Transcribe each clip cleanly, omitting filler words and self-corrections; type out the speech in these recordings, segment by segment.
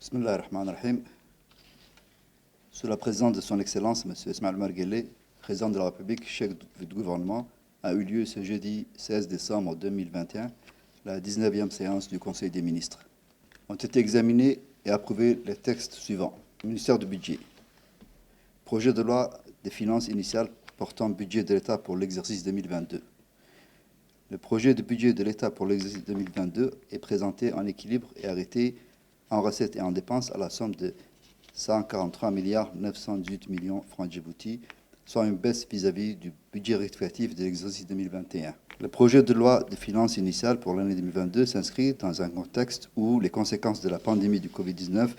Bismillah ar-Rahman ar-Rahim. Sous la présidence de son Excellence, M. Ismaël Omar Guelleh, président de la République, chef du gouvernement, a eu lieu ce jeudi 16 décembre 2021, la 19e séance du Conseil des ministres. Ont été examinés et approuvés les textes suivants. Ministère du Budget. Projet de loi des finances initiales portant budget de l'État pour l'exercice 2022. Le projet de budget de l'État pour l'exercice 2022 est présenté en équilibre et arrêté en recettes et en dépenses à la somme de 143 918 millions francs Djibouti, soit une baisse vis-à-vis du budget rectificatif de l'exercice 2021. Le projet de loi de finances initiale pour l'année 2022 s'inscrit dans un contexte où les conséquences de la pandémie du Covid-19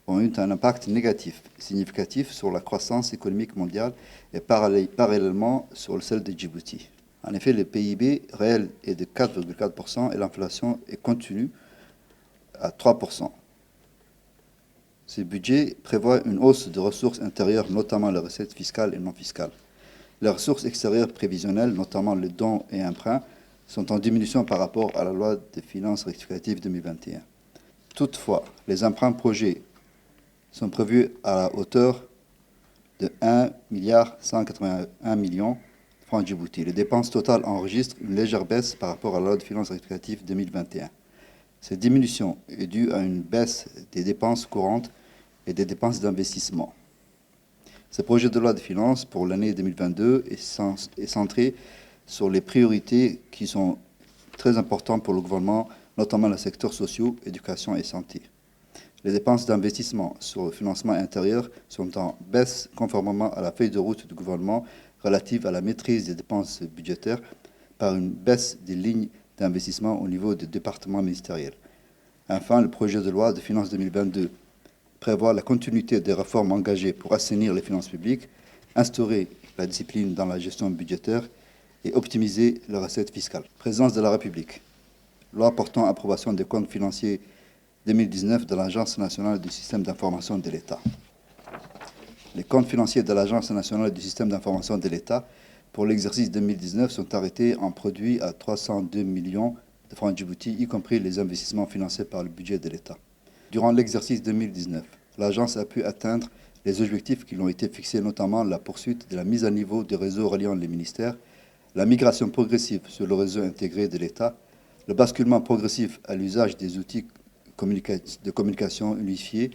ont eu un impact négatif, significatif sur la croissance économique mondiale et parallèlement sur celle de Djibouti. En effet, le PIB réel est de 4,4% et l'inflation est contenue à 3%. Ce budget prévoit une hausse de ressources intérieures, notamment les recettes fiscales et non fiscales. Les ressources extérieures prévisionnelles, notamment les dons et emprunts, sont en diminution par rapport à la loi des finances rectificatives 2021. Toutefois, les emprunts projets sont prévus à la hauteur de 1,181 milliard francs Djibouti. Les dépenses totales enregistrent une légère baisse par rapport à la loi de finances rectificative 2021. Cette diminution est due à une baisse des dépenses courantes et des dépenses d'investissement. Ce projet de loi de finances pour l'année 2022 est centré sur les priorités qui sont très importantes pour le gouvernement, notamment les secteurs sociaux, éducation et santé. Les dépenses d'investissement sur le financement intérieur sont en baisse conformément à la feuille de route du gouvernement relative à la maîtrise des dépenses budgétaires par une baisse des lignes d'investissement au niveau des départements ministériels. Enfin, le projet de loi de finances 2022 prévoit la continuité des réformes engagées pour assainir les finances publiques, instaurer la discipline dans la gestion budgétaire et optimiser les recettes fiscales. Présidence de la République. Loi portant approbation des comptes financiers 2019 de l'Agence nationale du système d'information de l'État. Les comptes financiers de l'Agence nationale du système d'information de l'État pour l'exercice 2019 sont arrêtés en produit à 302 millions de francs Djibouti, y compris les investissements financés par le budget de l'État. Durant l'exercice 2019, l'agence a pu atteindre les objectifs qui lui ont été fixés, notamment la poursuite de la mise à niveau des réseaux reliant les ministères, la migration progressive sur le réseau intégré de l'État, le basculement progressif à l'usage des outils de communication unifiés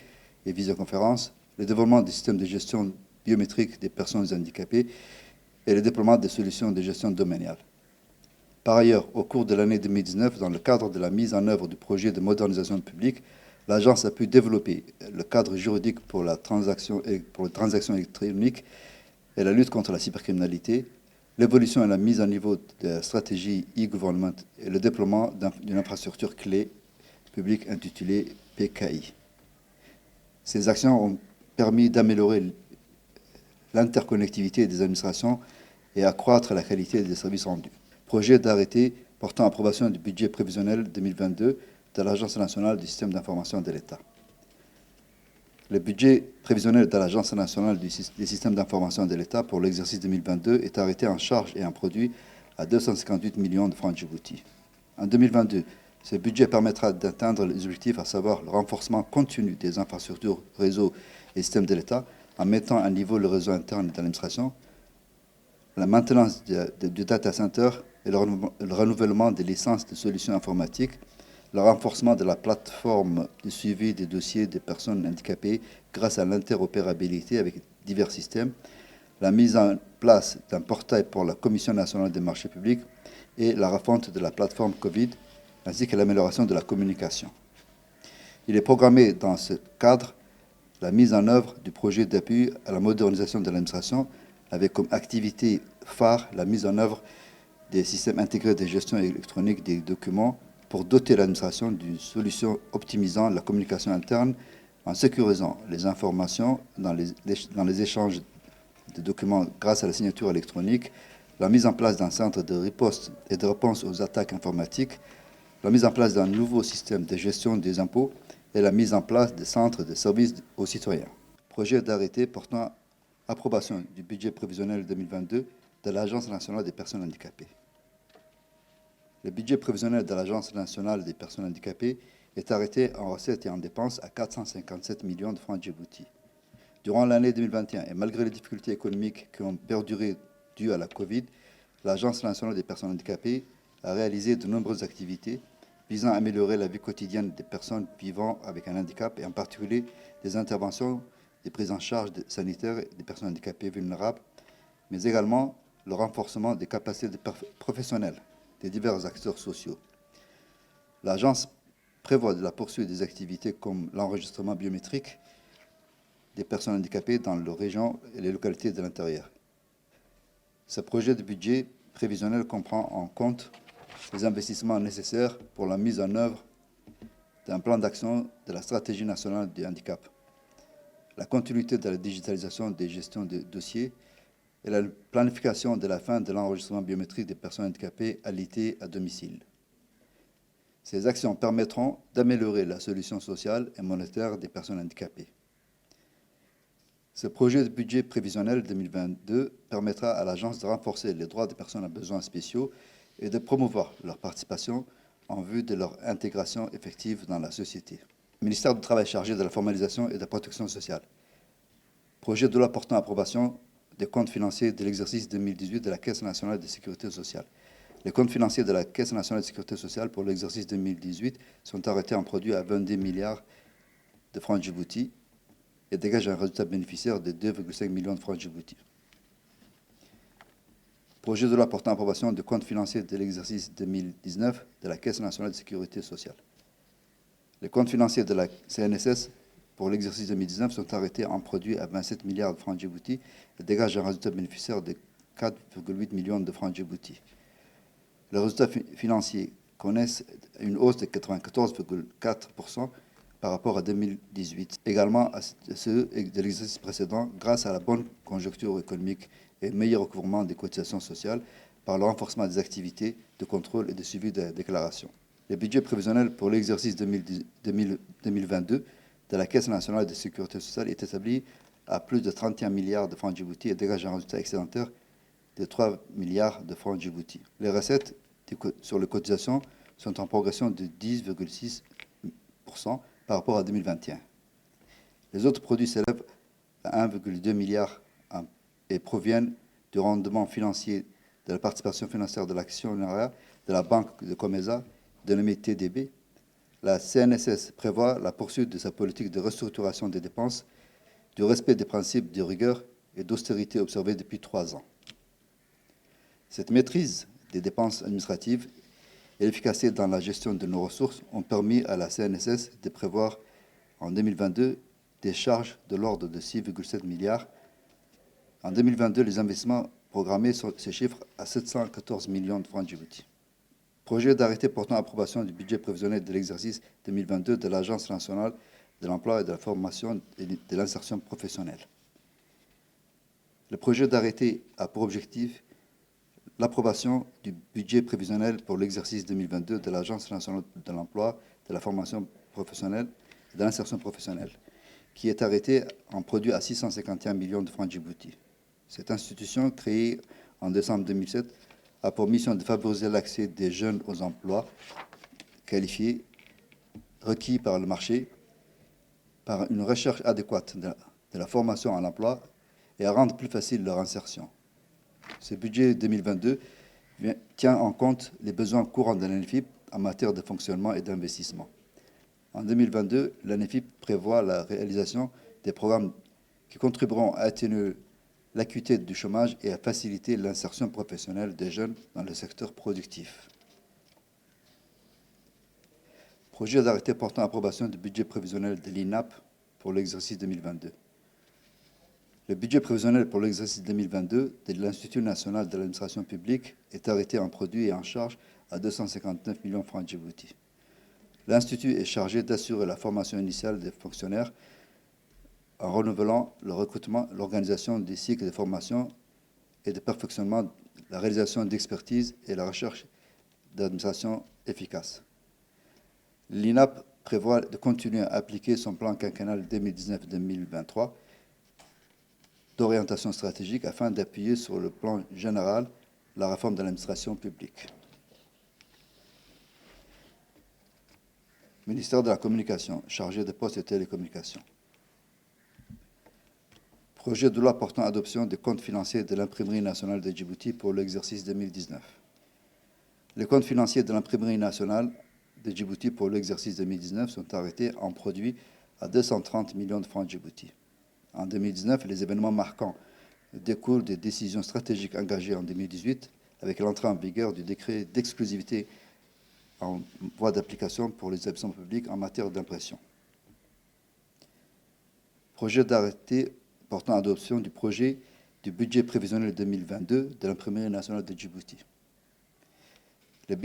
et visioconférences, le développement des systèmes de gestion biométrique des personnes handicapées et le déploiement des solutions de gestion domaniale. Par ailleurs, au cours de l'année 2019, dans le cadre de la mise en œuvre du projet de modernisation publique, l'agence a pu développer le cadre juridique pour les transactions électroniques et la lutte contre la cybercriminalité, l'évolution et la mise à niveau de la stratégie e-government et le déploiement d'une infrastructure clé publique intitulée PKI. Ces actions ont permis d'améliorer l'interconnectivité des administrations et accroître la qualité des services rendus. Projet d'arrêté portant approbation du budget prévisionnel 2022 de l'Agence nationale du système d'information de l'État. Le budget prévisionnel de l'Agence nationale des systèmes d'information de l'État pour l'exercice 2022 est arrêté en charge et en produit à 258 millions de francs Djibouti. En 2022, ce budget permettra d'atteindre les objectifs, à savoir le renforcement continu des infrastructures, réseaux et systèmes de l'État, en mettant à niveau le réseau interne de l'administration, la maintenance du data center et le renouvellement des licences de solutions informatiques, le renforcement de la plateforme de suivi des dossiers des personnes handicapées grâce à l'interopérabilité avec divers systèmes, la mise en place d'un portail pour la Commission nationale des marchés publics et la refonte de la plateforme Covid, ainsi que l'amélioration de la communication. Il est programmé dans ce cadre la mise en œuvre du projet d'appui à la modernisation de l'administration avec comme activité phare la mise en œuvre des systèmes intégrés de gestion électronique des documents pour doter l'administration d'une solution optimisant la communication interne en sécurisant les informations dans les échanges de documents grâce à la signature électronique, la mise en place d'un centre de riposte et de réponse aux attaques informatiques, la mise en place d'un nouveau système de gestion des impôts et la mise en place des centres de services aux citoyens. Projet d'arrêté portant approbation du budget prévisionnel 2022 de l'Agence nationale des personnes handicapées. Le budget prévisionnel de l'Agence nationale des personnes handicapées est arrêté en recettes et en dépenses à 457 millions de francs djibouti. Durant l'année 2021, et malgré les difficultés économiques qui ont perduré dues à la Covid, l'Agence nationale des personnes handicapées a réalisé de nombreuses activités visant à améliorer la vie quotidienne des personnes vivant avec un handicap et en particulier des interventions, des prises en charge sanitaires des personnes handicapées vulnérables, mais également le renforcement des capacités professionnelles des divers acteurs sociaux. L'agence prévoit de la poursuite des activités comme l'enregistrement biométrique des personnes handicapées dans les régions et les localités de l'intérieur. Ce projet de budget prévisionnel comprend en compte les investissements nécessaires pour la mise en œuvre d'un plan d'action de la stratégie nationale du handicap, la continuité de la digitalisation des gestions de dossiers et la planification de la fin de l'enregistrement biométrique des personnes handicapées alitées à domicile. Ces actions permettront d'améliorer la solution sociale et monétaire des personnes handicapées. Ce projet de budget prévisionnel 2022 permettra à l'agence de renforcer les droits des personnes à besoins spéciaux et de promouvoir leur participation en vue de leur intégration effective dans la société. Le ministère du Travail chargé de la formalisation et de la protection sociale. Projet de loi portant approbation des comptes financiers de l'exercice 2018 de la Caisse nationale de sécurité sociale. Les comptes financiers de la Caisse nationale de sécurité sociale pour l'exercice 2018 sont arrêtés en produit à 22 milliards de francs djibouti et dégagent un résultat bénéficiaire de 2,5 millions de francs djibouti. Projet de loi portant approbation des comptes financiers de l'exercice 2019 de la Caisse nationale de sécurité sociale. Les comptes financiers de la CNSS pour l'exercice 2019 sont arrêtés en produit à 27 milliards de francs djibouti et dégagent un résultat bénéficiaire de 4,8 millions de francs djibouti. Les résultats financiers connaissent une hausse de 94,4% par rapport à 2018, également à ceux de l'exercice précédent, grâce à la bonne conjoncture économique et meilleur recouvrement des cotisations sociales par le renforcement des activités de contrôle et de suivi des déclarations. Le budget prévisionnel pour l'exercice 2022 de la Caisse nationale de sécurité sociale est établi à plus de 31 milliards de francs djibouti et dégage un résultat excédentaire de 3 milliards de francs djibouti. Les recettes sur les cotisations sont en progression de 10,6% par rapport à 2021. Les autres produits s'élèvent à 1,2 milliard et proviennent du rendement financier de la participation financière de l'actionnariat de la banque de Comesa, dénommée TDB. La CNSS prévoit la poursuite de sa politique de restructuration des dépenses, du respect des principes de rigueur et d'austérité observés depuis 3 ans. Cette maîtrise des dépenses administratives et l'efficacité dans la gestion de nos ressources ont permis à la CNSS de prévoir en 2022 des charges de l'ordre de 6,7 milliards. En 2022, les investissements programmés se chiffrent à 714 millions de francs djibouti. Projet d'arrêté portant approbation du budget prévisionnel de l'exercice 2022 de l'Agence nationale de l'emploi et de la formation et de l'insertion professionnelle. Le projet d'arrêté a pour objectif l'approbation du budget prévisionnel pour l'exercice 2022 de l'Agence nationale de l'emploi, de la formation professionnelle et de l'insertion professionnelle, qui est arrêté en produit à 651 millions de francs djibouti. Cette institution, créée en décembre 2007, a pour mission de favoriser l'accès des jeunes aux emplois qualifiés requis par le marché, par une recherche adéquate de la formation à l'emploi et à rendre plus facile leur insertion. Ce budget 2022 tient en compte les besoins courants de l'ANEFIP en matière de fonctionnement et d'investissement. En 2022, l'ANEFIP prévoit la réalisation des programmes qui contribueront à atténuer l'acuité du chômage et à faciliter l'insertion professionnelle des jeunes dans le secteur productif. Projet d'arrêté portant approbation du budget prévisionnel de l'INAP pour l'exercice 2022. Le budget prévisionnel pour l'exercice 2022 de l'Institut national de l'administration publique est arrêté en produit et en charge à 259 millions de francs djibouti. L'Institut est chargé d'assurer la formation initiale des fonctionnaires en renouvelant le recrutement, l'organisation des cycles de formation et de perfectionnement, la réalisation d'expertise et la recherche d'administration efficace. L'INAP prévoit de continuer à appliquer son plan quinquennal 2019-2023 d'orientation stratégique afin d'appuyer sur le plan général la réforme de l'administration publique. Ministère de la Communication, chargé des postes et télécommunications. Projet de loi portant adoption des comptes financiers de l'Imprimerie nationale de Djibouti pour l'exercice 2019. Les comptes financiers de l'Imprimerie nationale de Djibouti pour l'exercice 2019 sont arrêtés en produit à 230 millions de francs Djibouti. En 2019, les événements marquants découlent des décisions stratégiques engagées en 2018 avec l'entrée en vigueur du décret d'exclusivité en voie d'application pour les établissements publics en matière d'impression. Projet d'arrêté portant adoption du projet du budget prévisionnel 2022 de l'Imprimerie nationale de Djibouti. Le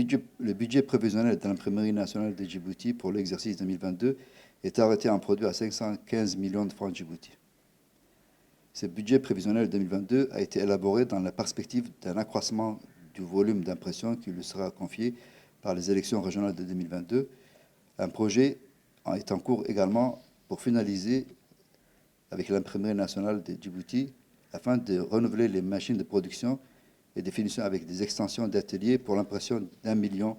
budget prévisionnel de l'Imprimerie nationale de Djibouti pour l'exercice 2022 est arrêté en produit à 515 millions de francs Djibouti. Ce budget prévisionnel 2022 a été élaboré dans la perspective d'un accroissement du volume d'impression qui lui sera confié par les élections régionales de 2022. Un projet est en cours également pour finaliser avec l'Imprimerie nationale de Djibouti afin de renouveler les machines de production et de finition avec des extensions d'ateliers pour l'impression d'1 million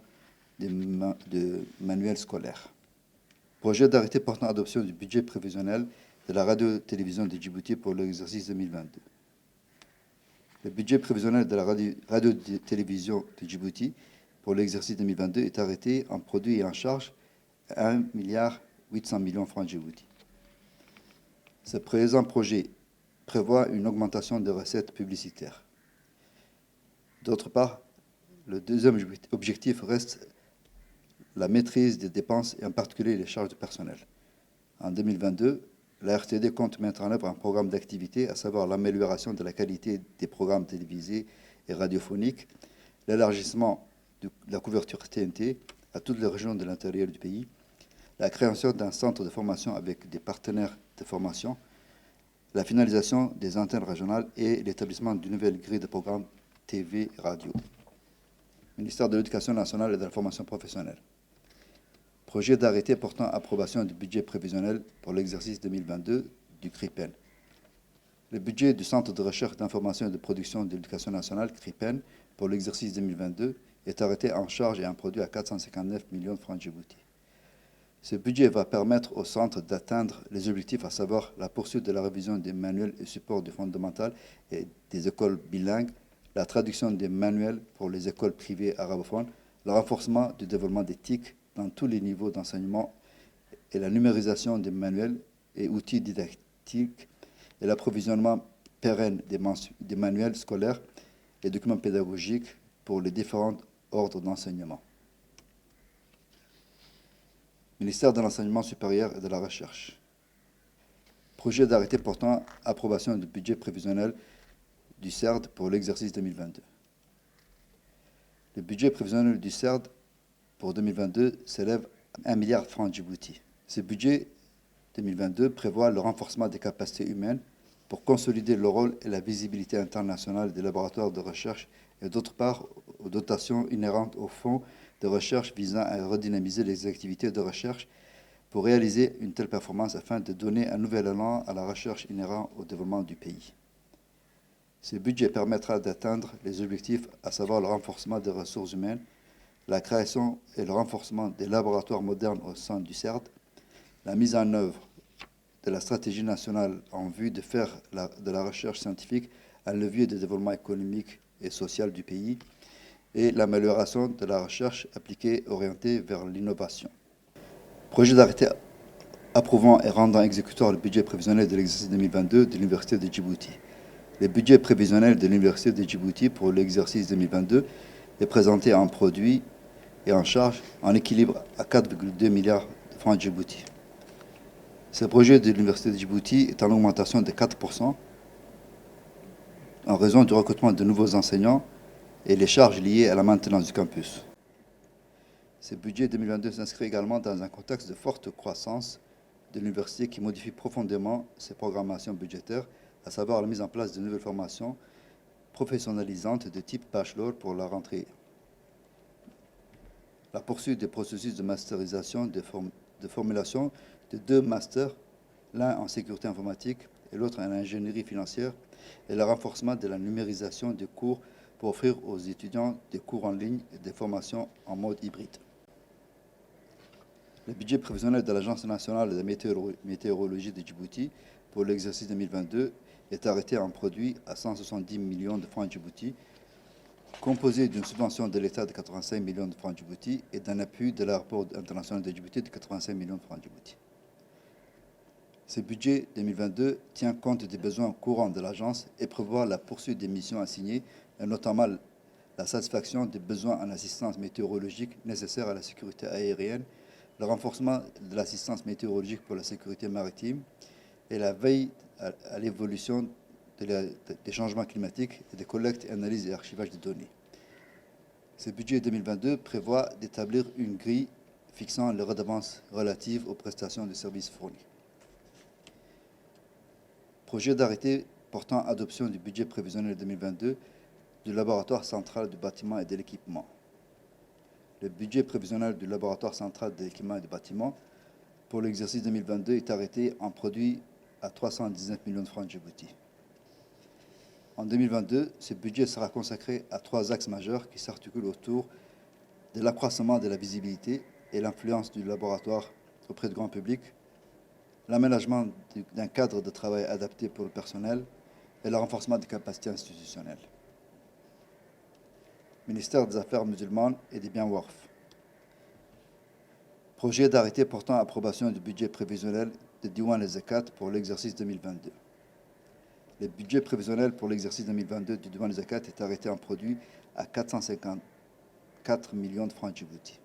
de manuels scolaires. Projet d'arrêté portant adoption du budget prévisionnel de la radio-télévision de Djibouti pour l'exercice 2022. Le budget prévisionnel de la radio-télévision de Djibouti pour l'exercice 2022 est arrêté en produit et en charge à 1,8 milliard de francs Djibouti. Ce présent projet prévoit une augmentation des recettes publicitaires. D'autre part, le deuxième objectif reste la maîtrise des dépenses et en particulier les charges de personnel. En 2022, la RTD compte mettre en œuvre un programme d'activité, à savoir l'amélioration de la qualité des programmes télévisés et radiophoniques, l'élargissement de la couverture TNT à toutes les régions de l'intérieur du pays, la création d'un centre de formation avec des partenaires de formation, la finalisation des antennes régionales et l'établissement d'une nouvelle grille de programmes TV et radio. Ministère de l'Éducation nationale et de la formation professionnelle. Projet d'arrêté portant approbation du budget prévisionnel pour l'exercice 2022 du CRIPEN. Le budget du Centre de recherche d'information et de production de l'Éducation nationale, CRIPEN, pour l'exercice 2022 est arrêté en charge et en produit à 459 millions de francs Djibouti. Ce budget va permettre au centre d'atteindre les objectifs, à savoir la poursuite de la révision des manuels et supports du fondamental et des écoles bilingues, la traduction des manuels pour les écoles privées arabophones, le renforcement du développement des TIC dans tous les niveaux d'enseignement et la numérisation des manuels et outils didactiques et l'approvisionnement pérenne des manuels scolaires et documents pédagogiques pour les différents ordres d'enseignement. Ministère de l'Enseignement supérieur et de la Recherche. Projet d'arrêté portant approbation du budget prévisionnel du CERD pour l'exercice 2022. Le budget prévisionnel du CERD pour 2022 s'élève à 1 milliard de francs Djibouti. Ce budget 2022 prévoit le renforcement des capacités humaines pour consolider le rôle et la visibilité internationale des laboratoires de recherche et d'autre part aux dotations inhérentes au fonds de recherche visant à redynamiser les activités de recherche pour réaliser une telle performance afin de donner un nouvel élan à la recherche inhérente au développement du pays. Ce budget permettra d'atteindre les objectifs, à savoir le renforcement des ressources humaines, la création et le renforcement des laboratoires modernes au sein du CERD, la mise en œuvre de la stratégie nationale en vue de faire de la recherche scientifique un levier de développement économique et social du pays, et l'amélioration de la recherche appliquée orientée vers l'innovation. Projet d'arrêté approuvant et rendant exécutoire le budget prévisionnel de l'exercice 2022 de l'Université de Djibouti. Le budget prévisionnel de l'Université de Djibouti pour l'exercice 2022 est présenté en produit et en charge en équilibre à 4,2 milliards de francs Djibouti. Ce projet de l'Université de Djibouti est en augmentation de 4% en raison du recrutement de nouveaux enseignants et les charges liées à la maintenance du campus. Ce budget 2022 s'inscrit également dans un contexte de forte croissance de l'université qui modifie profondément ses programmations budgétaires, à savoir la mise en place de nouvelles formations professionnalisantes de type bachelor pour la rentrée. La poursuite des processus de masterisation de formulation de 2 masters, l'un en sécurité informatique et l'autre en ingénierie financière, et le renforcement de la numérisation des cours pour offrir aux étudiants des cours en ligne et des formations en mode hybride. Le budget prévisionnel de l'Agence nationale de météorologie de Djibouti pour l'exercice 2022 est arrêté en produit à 170 millions de francs Djibouti, composé d'une subvention de l'État de 85 millions de francs Djibouti et d'un appui de l'aéroport international de Djibouti de 85 millions de francs Djibouti. Ce budget 2022 tient compte des besoins courants de l'agence et prévoit la poursuite des missions assignées, et notamment la satisfaction des besoins en assistance météorologique nécessaires à la sécurité aérienne, le renforcement de l'assistance météorologique pour la sécurité maritime et la veille à l'évolution des changements climatiques et des collectes, analyses et archivages de données. Ce budget 2022 prévoit d'établir une grille fixant les redevances relatives aux prestations de services fournis. Projet d'arrêté portant adoption du budget prévisionnel 2022 du laboratoire central du bâtiment et de l'équipement. Le budget prévisionnel du laboratoire central de l'équipement et du bâtiment pour l'exercice 2022 est arrêté en produit à 319 millions de francs Djibouti. En 2022, ce budget sera consacré à 3 axes majeurs qui s'articulent autour de l'accroissement de la visibilité et l'influence du laboratoire auprès du grand public, l'aménagement d'un cadre de travail adapté pour le personnel et le renforcement des capacités institutionnelles. Ministère des Affaires musulmanes et des biens WARF. Projet d'arrêté portant approbation du budget prévisionnel de Diwan et Zakat pour l'exercice 2022. Le budget prévisionnel pour l'exercice 2022 du Diwan et Zakat est arrêté en produit à 454 millions de francs Djibouti.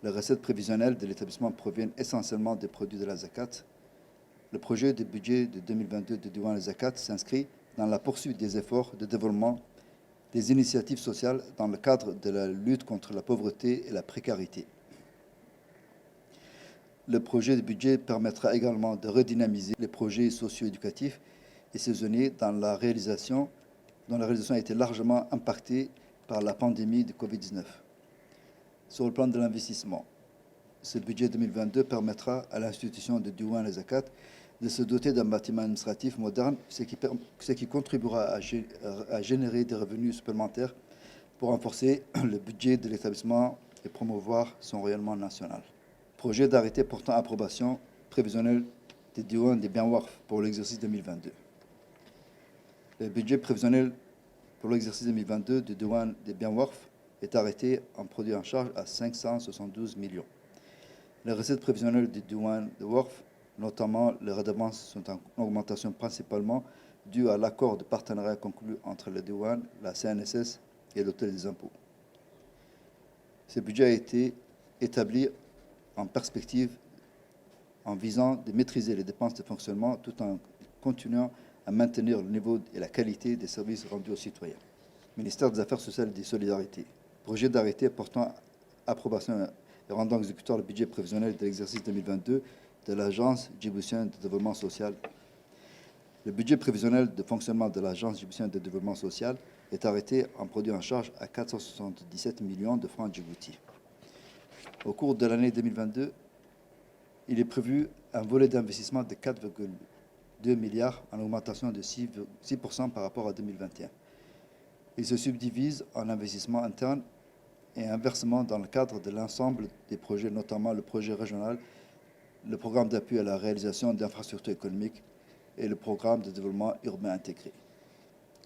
Les recettes prévisionnelles de l'établissement proviennent essentiellement des produits de la Zakat. Le projet de budget de 2022 de Diwan et Zakat s'inscrit dans la poursuite des efforts de développement des initiatives sociales dans le cadre de la lutte contre la pauvreté et la précarité. Le projet de budget permettra également de redynamiser les projets socio-éducatifs et saisonniers dont la réalisation a été largement impactée par la pandémie de Covid-19. Sur le plan de l'investissement, ce budget 2022 permettra à l'institution de Diwan et Zakat de se doter d'un bâtiment administratif moderne, ce qui contribuera à générer des revenus supplémentaires pour renforcer le budget de l'établissement et promouvoir son rayonnement national. Projet d'arrêté portant approbation prévisionnelle des Diwan des biens WARF pour l'exercice 2022. Le budget prévisionnel pour l'exercice 2022 du Diwan des biens WARF est arrêté en produit en charge à 572 millions. Les recettes prévisionnelles du Diwan de WARF, notamment les redevances, sont en augmentation principalement due à l'accord de partenariat conclu entre le Diwan, la CNSS et l'Hôtel des impôts. Ce budget a été établi en perspective en visant de maîtriser les dépenses de fonctionnement tout en continuant à maintenir le niveau et la qualité des services rendus aux citoyens. Ministère des Affaires sociales et des solidarités. Projet d'arrêté portant approbation et rendant exécutoire le budget prévisionnel de l'exercice 2022 de l'Agence djiboutienne de développement social. Le budget prévisionnel de fonctionnement de l'Agence djiboutienne de développement social est arrêté en produit en charge à 477 millions de francs Djibouti. Au cours de l'année 2022, il est prévu un volet d'investissement de 4,2 milliards en augmentation de 6% par rapport à 2021. Il se subdivise en investissement interne et un versement dans le cadre de l'ensemble des projets, notamment le projet régional, le programme d'appui à la réalisation d'infrastructures économiques et le programme de développement urbain intégré.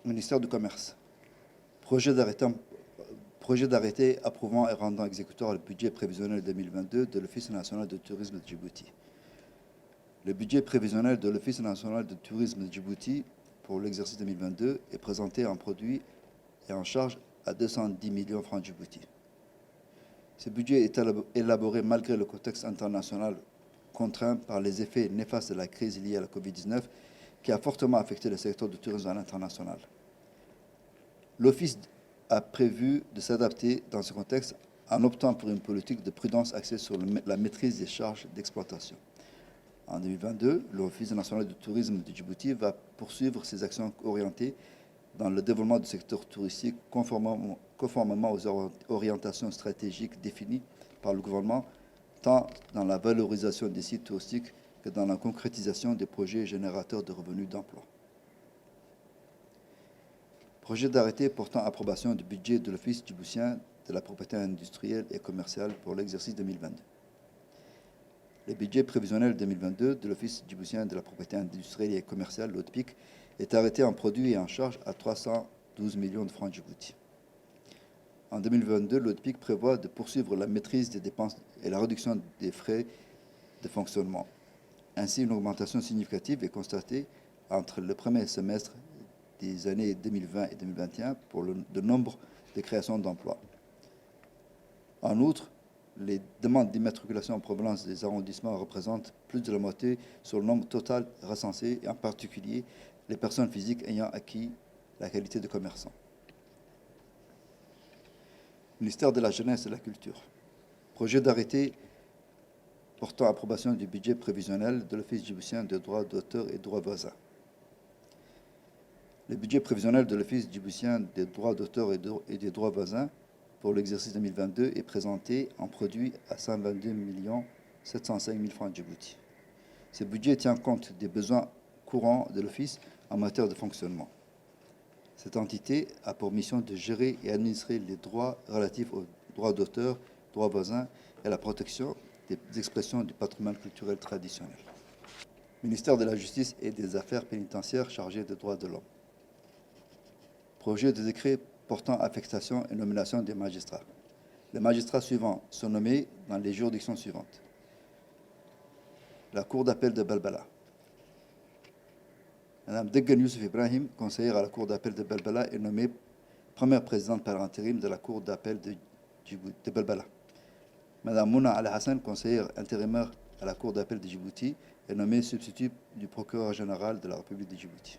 Ministère du Commerce. Projet d'arrêté approuvant et rendant exécutoire le budget prévisionnel 2022 de l'Office national de tourisme de Djibouti. Le budget prévisionnel de l'Office national de tourisme de Djibouti pour l'exercice 2022 est présenté en produit et en charge à 210 millions de francs Djibouti. Ce budget est élaboré malgré le contexte international contraint par les effets néfastes de la crise liée à la Covid-19 qui a fortement affecté le secteur du tourisme à l'international. L'Office a prévu de s'adapter dans ce contexte en optant pour une politique de prudence axée sur la maîtrise des charges d'exploitation. En 2022, l'Office national du tourisme de Djibouti va poursuivre ses actions orientées dans le développement du secteur touristique conformément aux orientations stratégiques définies par le gouvernement, tant dans la valorisation des sites touristiques que dans la concrétisation des projets générateurs de revenus d'emploi. Projet d'arrêté portant approbation du budget de l'Office djiboutien de la propriété industrielle et commerciale pour l'exercice 2022. Le budget prévisionnel 2022 de l'Office djiboutien de la propriété industrielle et commerciale, l'ODPIC, est arrêté en produits et en charges à 312 millions de francs djibouti. En 2022, l'ODPIC prévoit de poursuivre la maîtrise des dépenses et la réduction des frais de fonctionnement. Ainsi, une augmentation significative est constatée entre le premier semestre des années 2020 et 2021 pour le nombre de créations d'emplois. En outre, les demandes d'immatriculation en provenance des arrondissements représentent plus de la moitié sur le nombre total recensé, et en particulier les personnes physiques ayant acquis la qualité de commerçant. Ministère de la Jeunesse et de la Culture. Projet d'arrêté portant approbation du budget prévisionnel de l'Office djiboutien des droits d'auteur et droits voisins. Le budget prévisionnel de l'Office djiboutien des droits d'auteur et des droits voisins pour l'exercice 2022 est présenté en produit à 122 705 000 francs djibouti. Ce budget tient compte des besoins courants de l'Office en matière de fonctionnement. Cette entité a pour mission de gérer et administrer les droits relatifs aux droits d'auteur, droits voisins et à la protection des expressions du patrimoine culturel traditionnel. Ministère de la Justice et des Affaires pénitentiaires chargé des droits de l'homme. Projet de décret portant affectation et nomination des magistrats. Les magistrats suivants sont nommés dans les juridictions suivantes. La Cour d'appel de Balbala. Madame Deggan Youssef Ibrahim, conseillère à la Cour d'appel de Balbala, est nommée première présidente par intérim de la Cour d'appel de Balbala. Madame Mouna Al Hassan, conseillère intérimaire à la Cour d'appel de Djibouti, est nommée substitut du procureur général de la République de Djibouti.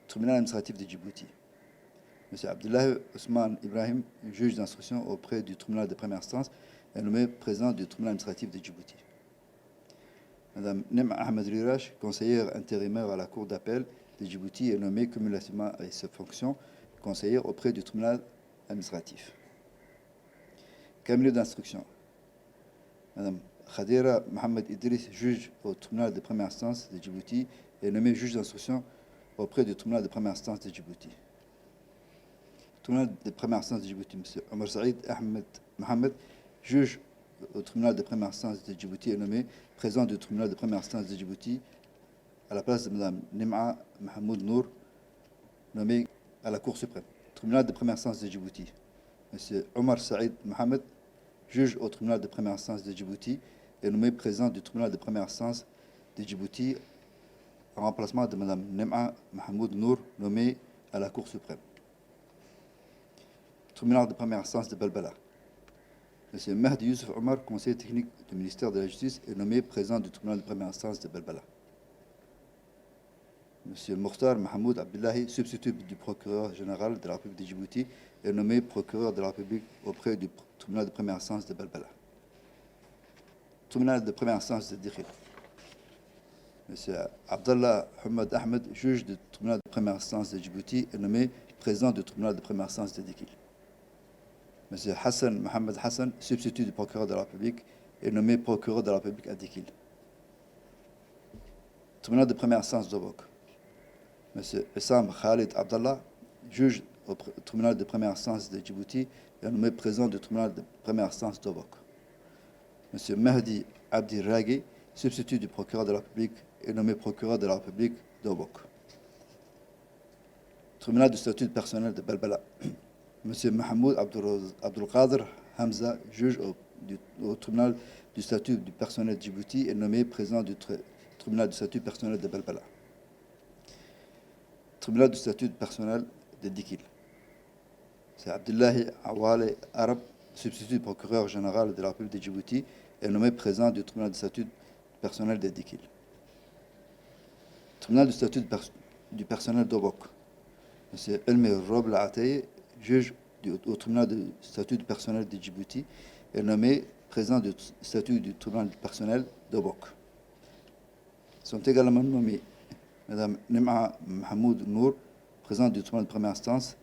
Tribunal administratif de Djibouti. M. Abdullah Ousmane Ibrahim, juge d'instruction auprès du tribunal de première instance, est nommé président du tribunal administratif de Djibouti. Mme Nem Ahmed Rirash, conseillère intérimaire à la Cour d'appel de Djibouti, est nommée cumulativement avec ses fonctions conseillère auprès du tribunal administratif. Cabinet d'instruction. Mme Khadira Mohamed Idriss, juge au tribunal de première instance de Djibouti, est nommée juge d'instruction auprès du tribunal de première instance de Djibouti. Tribunal de première instance de Djibouti, M. Omar Saïd Ahmed Mohamed, juge au tribunal de première instance de Djibouti, est nommé président du tribunal de première instance de Djibouti à la place de Mme Nim'a Mahmoud Nour, nommé à la Cour suprême. Tribunal de première instance de Djibouti, M. Omar Saïd Mohamed, juge au tribunal de première instance de Djibouti, est nommé président du tribunal de première instance de Djibouti en remplacement de Mme Nim'a Mahmoud Nour, nommée à la Cour suprême. Tribunal de première instance de Balbala. M. Mahdi Youssef Omar, conseiller technique du ministère de la Justice, est nommé président du tribunal de première instance de Balbala. M. Mokhtar Mahmoud Abdullahi, substitut du procureur général de la République de Djibouti, est nommé procureur de la République auprès du tribunal de première instance de Balbala. Tribunal de première instance de Dikhil. M. Abdallah Hamad Ahmed, juge du tribunal de première instance de Djibouti, est nommé président du tribunal de première instance de Dikhil. M. Hassan Mohamed Hassan, substitut du procureur de la République, est nommé procureur de la République à Dikhil. Tribunal de première instance d'Obok. M. Essam Khalid Abdallah, juge au tribunal de première instance de Djibouti, est nommé président du tribunal de première instance d'Obok. M. Mahdi Abdi Raghi, substitut du procureur de la République, est nommé procureur de la République d'Obok. Tribunal du statut de personnel de Balbala. M. Mahmoud Abdul Qadir Hamza, juge au tribunal du statut du personnel de Djibouti, est nommé président du tribunal du statut personnel de Balbala. Tribunal du statut du personnel de Dikhil. C'est Abdullahi Awale Arab, substitut du procureur général de la République de Djibouti, est nommé président du tribunal du statut personnel de Dikhil. Tribunal du statut du personnel d'Obok. M. Elmi Rob Laataye, juge au tribunal du statut du personnel de Djibouti, est nommé président du statut du tribunal du personnel d'Obok. Sont également nommés Mme Nim'a Mahmoud Nour, présidente du tribunal de première instance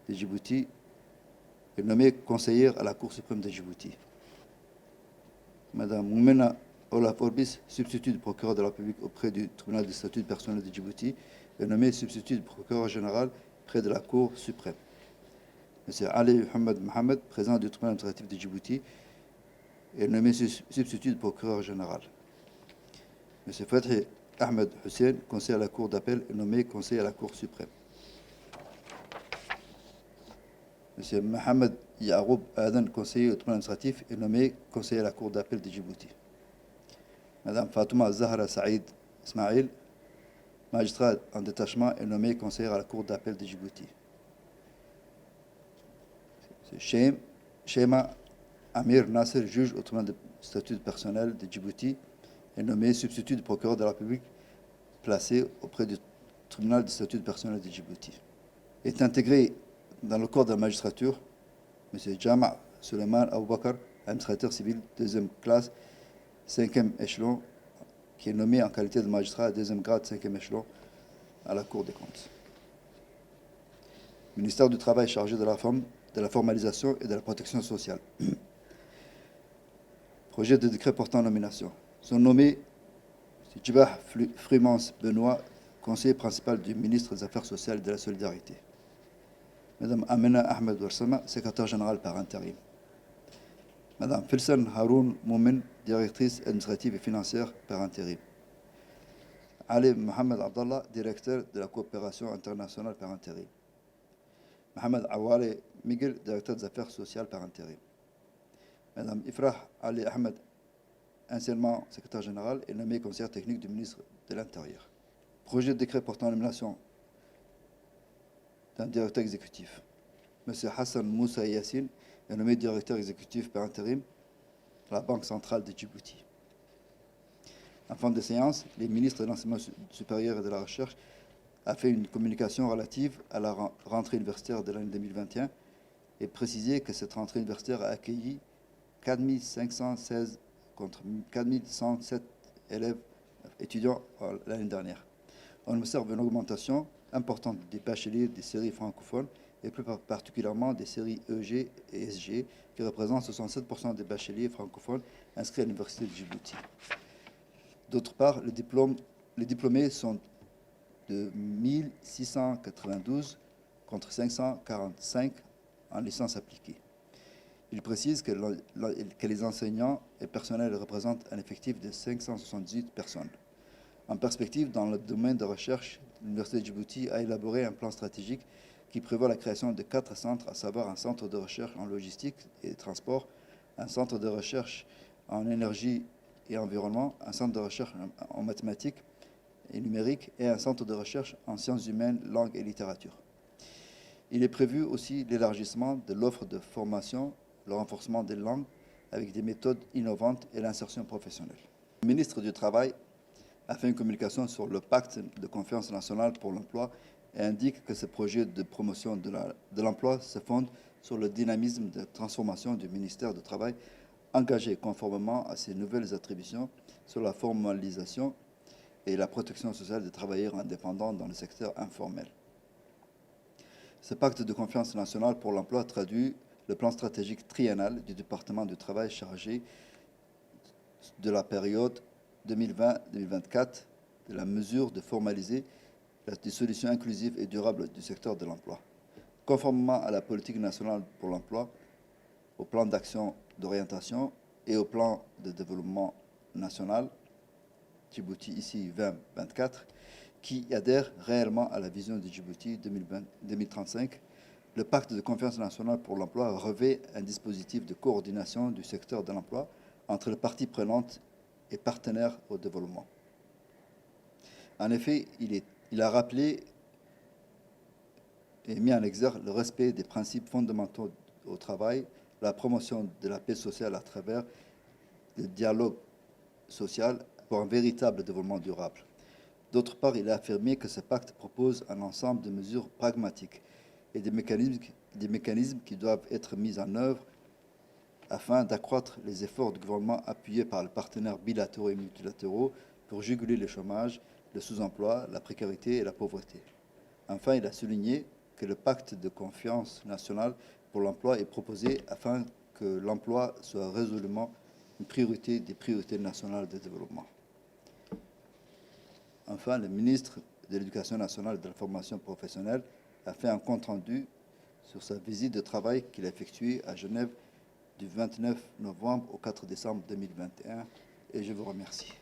de Djibouti, est nommée conseillère à la Cour suprême de Djibouti. Mme Moumena Olaf Orbis, substitut du procureur de la République auprès du tribunal du statut du personnel de Djibouti, est nommée substitut du procureur général près de la Cour suprême. M. Ali Mohamed Mohamed, président du tribunal administratif de Djibouti, est nommé substitut du procureur général. M. Fethi Ahmed Hussein, conseiller à la Cour d'appel, est nommé conseiller à la Cour suprême. M. Mohamed Yaroub Adan, conseiller au tribunal administratif, est nommé conseiller à la Cour d'appel de Djibouti. Mme Fatouma Zahra Saïd Ismail, magistrat en détachement, est nommée conseillère à la Cour d'appel de Djibouti. Shema Amir Nasser, juge au tribunal de statut personnel de Djibouti, est nommé substitut du procureur de la République placé auprès du tribunal de statut personnel de Djibouti. Est intégré dans le corps de la magistrature M. Jama' Suleiman Aboubakar, administrateur civil deuxième classe, 5e échelon, qui est nommé en qualité de magistrat à deuxième grade, 5e échelon, à la Cour des comptes. Ministère du Travail chargé de la formalisation et de la protection sociale. Projet de décret portant nomination. Sont nommés M. Djibah Frimans Benoît, conseiller principal du ministre des Affaires sociales et de la Solidarité. Mme Amena Ahmed Warsama, secrétaire générale par intérim. Mme Filsan Haroun Moumen, directrice administrative et financière par intérim. Ali Mohamed Abdallah, directeur de la coopération internationale par intérim. Mohamed Awale Miguel, directeur des affaires sociales par intérim. Mme Ifrah Ali Ahmed, anciennement secrétaire général, est nommée conseillère technique du ministre de l'Intérieur. Projet de décret portant nomination d'un directeur exécutif. M. Hassan Moussa Yassine est nommé directeur exécutif par intérim à la Banque centrale de Djibouti. En fin de séance, les ministres de l'enseignement supérieur et de la recherche a fait une communication relative à la rentrée universitaire de l'année 2021 et précisé que cette rentrée universitaire a accueilli 4516 contre 4107 élèves étudiants l'année dernière. On observe une augmentation importante des bacheliers des séries francophones et plus particulièrement des séries EG et SG qui représentent 67% des bacheliers francophones inscrits à l'Université de Djibouti. D'autre part, les diplômés sont de 1692 contre 545 en licence appliquée. Il précise que les enseignants et personnels représentent un effectif de 578 personnes. En perspective, dans le domaine de recherche, l'Université de Djibouti a élaboré un plan stratégique qui prévoit la création de 4 centres, à savoir un centre de recherche en logistique et transport, un centre de recherche en énergie et environnement, un centre de recherche en mathématiques et numérique et un centre de recherche en sciences humaines, langues et littérature. Il est prévu aussi l'élargissement de l'offre de formation, le renforcement des langues avec des méthodes innovantes et l'insertion professionnelle. Le ministre du Travail a fait une communication sur le pacte de confiance nationale pour l'emploi et indique que ce projet de promotion de l'emploi se fonde sur le dynamisme de transformation du ministère du Travail engagé conformément à ses nouvelles attributions sur la formalisation et la protection sociale des travailleurs indépendants dans le secteur informel. Ce pacte de confiance nationale pour l'emploi traduit le plan stratégique triennal du département du travail chargé de la période 2020-2024 de la mesure de formaliser des solutions inclusives et durables du secteur de l'emploi. Conformément à la politique nationale pour l'emploi, au plan d'action d'orientation et au plan de développement national, Djibouti ici 2024, qui adhère réellement à la vision de Djibouti 2035, le pacte de confiance nationale pour l'emploi revêt un dispositif de coordination du secteur de l'emploi entre les parties prenantes et partenaires au développement. En effet, il a rappelé et mis en exergue le respect des principes fondamentaux au travail, la promotion de la paix sociale à travers le dialogue social pour un véritable développement durable. D'autre part, il a affirmé que ce pacte propose un ensemble de mesures pragmatiques et des mécanismes qui doivent être mis en œuvre afin d'accroître les efforts du gouvernement appuyés par les partenaires bilatéraux et multilatéraux pour juguler le chômage, le sous-emploi, la précarité et la pauvreté. Enfin, il a souligné que le pacte de confiance nationale pour l'emploi est proposé afin que l'emploi soit résolument une priorité des priorités nationales de développement. Enfin, le ministre de l'Éducation nationale et de la formation professionnelle a fait un compte-rendu sur sa visite de travail qu'il a effectuée à Genève du 29 novembre au 4 décembre 2021 et je vous remercie.